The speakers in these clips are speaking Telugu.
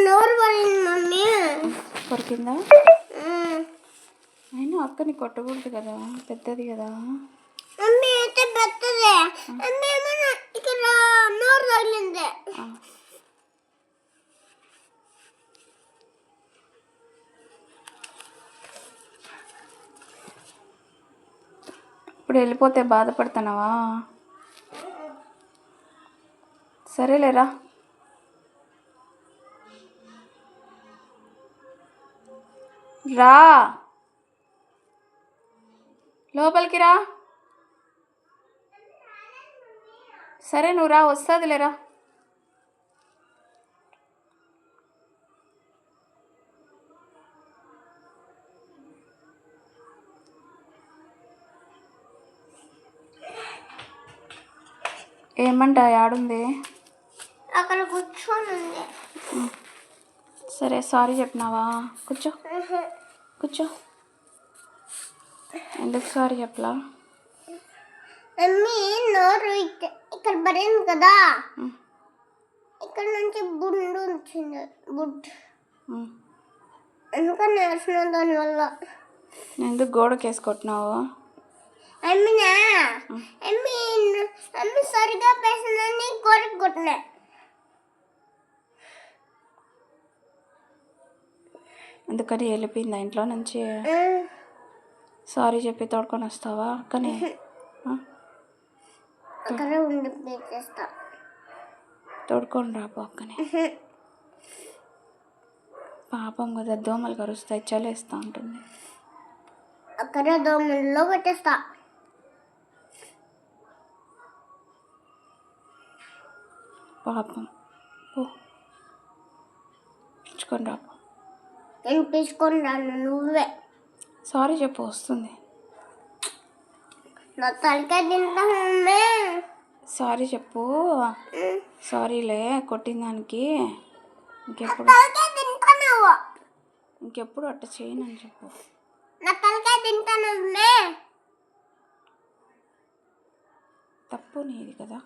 నోరు పడింది మమ్మీ. కొరికిందా? అయినా అక్కని కొట్టకూడదు కదా, పెద్దది కదా. మమ్మీ అయితే పెద్దదే. మమ్మీ ఏమన్నా ఇక్కడ నోరు తగిలింది. ఇప్పుడు వెళ్ళిపోతే బాధపడుతున్నావా? సరేలేరా. రా లోపలికి రా. సరే నువ్వు రా, వస్తుందిలేరా. ఏమంట యాడుంది? అక్కడ కూర్చొని ఉంది. సరే సారీ చెప్పినావా? కూర్చో కూర్చో. ఎందుకు సారీ చెప్పలా? మమ్మీ నోరు ఇక్కడ పడింది కదా, ఇక్కడ నుంచి బుండు వచ్చింది. ఎందుకని నేర్చిన దానివల్ల. ఎందుకు గోడకి వేసుకొట్టినావు? అమ్మి సరిగా పేసిందని గోడకి కొట్టినా. అందుకని వెళ్ళిపోయిందా ఇంట్లో నుంచి? సారీ చెప్పి తోడుకొని వస్తావా అక్కని? అక్కడే ఉండి చేస్తా. తోడుకొని రాపో అక్కని. పాపం కదా, దోమలు కరుస్తాయి, చలేస్తూ ఉంటుంది. అక్కడే దోమల్లో పెట్టేస్తా. పాపం పో, పిలుచుకొని రాపో. నేను పిలుచుకొని రాను, నువ్వే. సారీ చెప్పు, వస్తుంది. నా తలకాయ తింటానే. సారీ చెప్పు. సారీలే కొట్టిన దానికి. ఇంకెప్పుడు అట్ట చేయనని చెప్పు. నా తలకాయ తింటాను. తప్పు నీది కదా,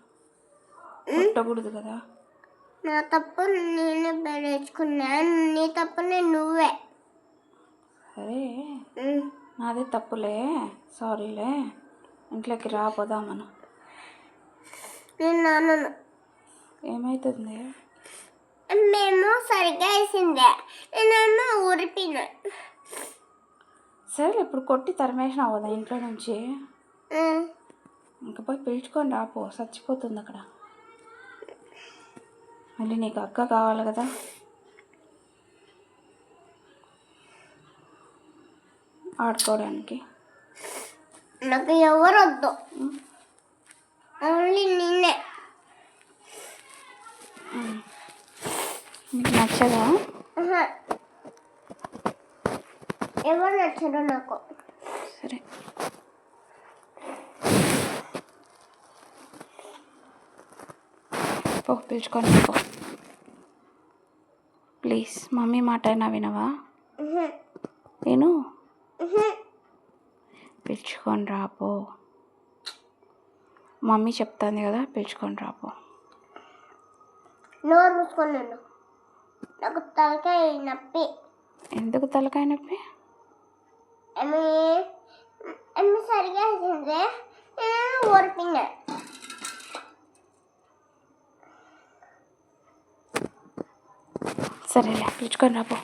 కొట్టకూడదు కదా. నా తప్పు నేనే పెరేసుకున్నాను, నీ తప్పునే నువ్వే. సరే నాదే తప్పులే, సారీలే. ఇంట్లోకి రాపోదా మనం? నేను నాన్నను. ఏమవుతుంది? మేము సరిగ్గా వేసిందే, నేనేమో ఊరిపోయినా. సరే ఇప్పుడు కొట్టి తరిమేసిన అవ్వదా ఇంట్లో నుంచి? ఇంక పోయి పిలుచుకొని రాపో, చచ్చిపోతుంది అక్కడ. మళ్ళీ నీకు అక్క కావాలి కదా. ఆడుకోవడానికి నాకు ఎవరు వద్దు, ఓన్లీ నిన్నే. నీకు నచ్చదా? ఎవరు నచ్చరు నాకు. సరే పో, పిలుచుకొని పో. ప్లీజ్ మమ్మీ మాట అయినా వినవా? విను. పిలుచుకొని రాపో. మమ్మీ చెప్తాంది కదా, పిలుచుకొని రాపో. నోరు మూసుకొని నాకు తలకాయ నొప్పి. ఎందుకు తలకాయ నొప్పి? అమ్మి సరిగా వేసింది, నేను ఓడిపోయినా. సరేలే, పిలుచుకొని రాపో.